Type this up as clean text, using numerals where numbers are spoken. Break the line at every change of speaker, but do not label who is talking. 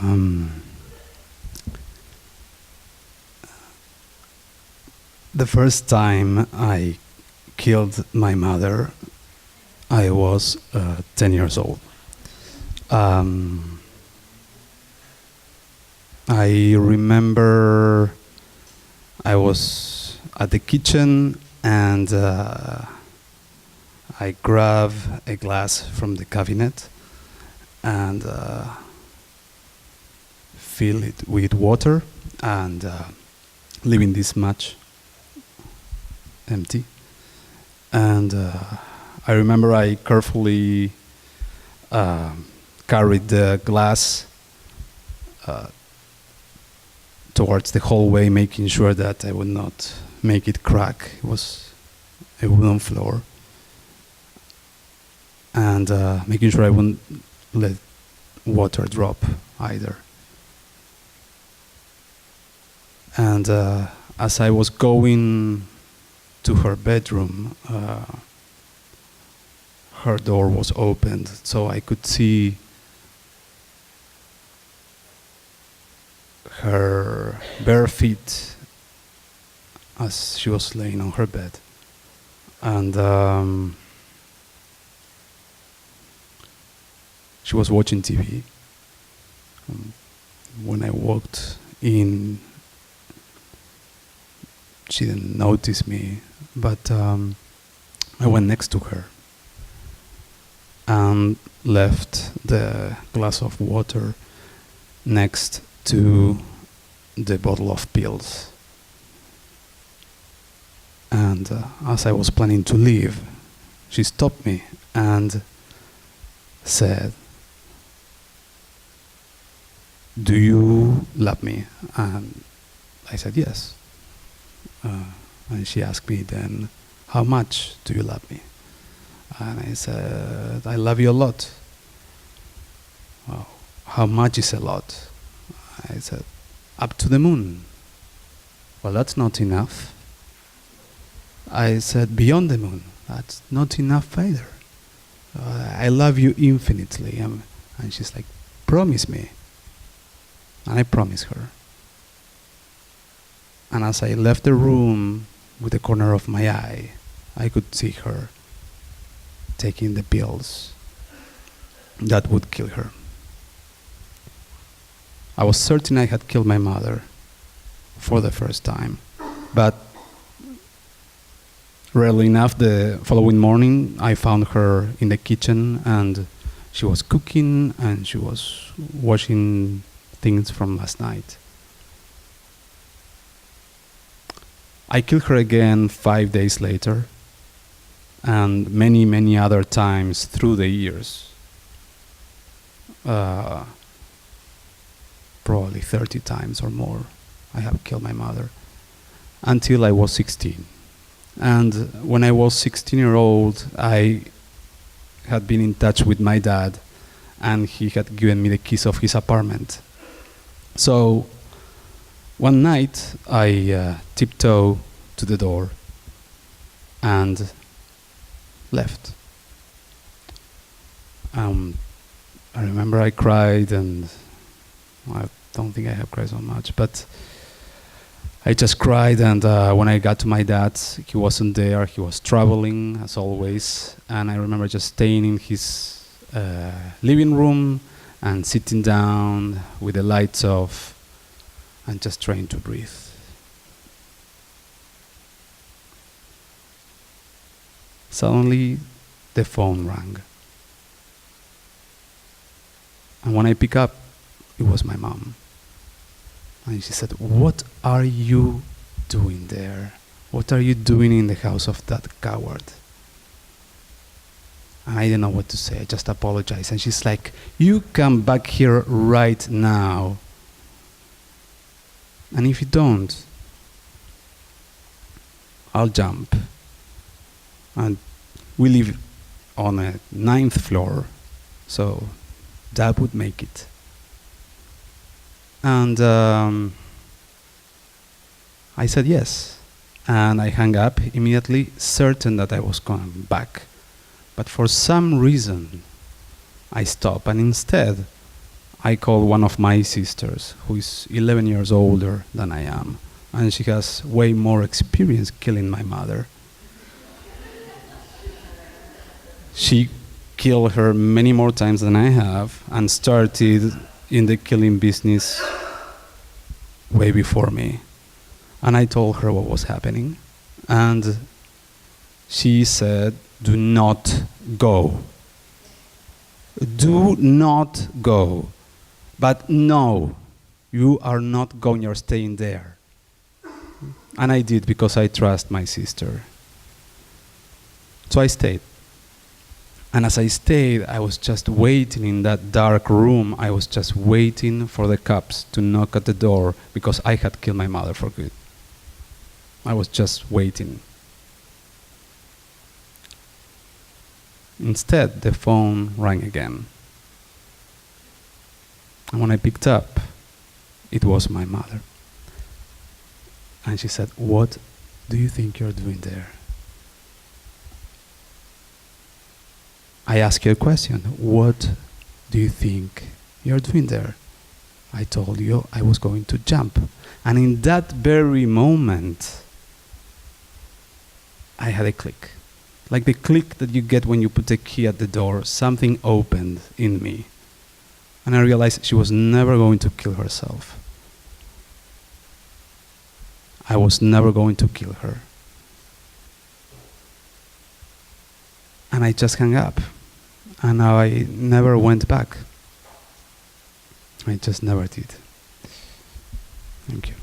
Um, the first time I killed my mother, I was 10 years old. I remember I was at the kitchen and I grabbed a glass from the cabinet and fill it with water and leaving this much empty. And I remember I carefully carried the glass towards the hallway, making sure that I would not make it crack. It was a wooden floor. And making sure I wouldn't let water drop either. And as I was going to her bedroom, her door was opened, so I could see her bare feet as she was laying on her bed. And she was watching TV. When I walked in, she didn't notice me, but I went next to her and left the glass of water next to the bottle of pills. And as I was planning to leave, she stopped me and said, "Do you love me?" And I said yes. And she asked me then, "How much do you love me?" And I said, "I love you a lot." "Well, how much is a lot?" I said, "Up to the moon." "Well, that's not enough." I said, "Beyond the moon." "That's not enough either." "I love you infinitely." And she's like, "Promise me." And I promised her. And as I left the room with the corner of my eye, I could see her taking the pills that would kill her. I was certain I had killed my mother for the first time, but rarely enough, the following morning, I found her in the kitchen and she was cooking and she was washing things from last night. I killed her again 5 days later, and many, many other times through the years. Probably 30 times or more I have killed my mother, until I was 16. And when I was 16-year-old, I had been in touch with my dad, and he had given me the keys of his apartment. So one night, I tiptoed to the door and left. I remember I cried, and I don't think I have cried so much, but I just cried. And when I got to my dad, he wasn't there. He was traveling, as always. And I remember just staying in his living room and sitting down with the lights off and just trying to breathe. Suddenly, the phone rang. And when I picked up, it was my mom. And she said, "What are you doing there? What are you doing in the house of that coward?" And I didn't know what to say. I just apologized. And she's like, "You come back here right now. And if you don't, I'll jump." And we live on a 9th floor, so Dad would make it. And I said yes. And I hung up immediately, certain that I was going back. But for some reason, I stopped, and instead, I called one of my sisters, who is 11 years older than I am, and she has way more experience killing my mother. She killed her many more times than I have, and started in the killing business way before me. And I told her what was happening, and she said, "Do not go. Do not go." But no, you are not going, you're staying there. And I did, because I trust my sister. So I stayed. And as I stayed, I was just waiting in that dark room. I was just waiting for the cops to knock at the door, because I had killed my mother for good. I was just waiting. Instead, the phone rang again. And when I picked up, it was my mother. And she said, "What do you think you're doing there?" I asked her a question. "What do you think you're doing there?" I told you I was going to jump. And in that very moment, I had a click. Like the click that you get when you put a key at the door, something opened in me. And I realized she was never going to kill herself. I was never going to kill her. And I just hung up. And I never went back. I just never did. Thank you.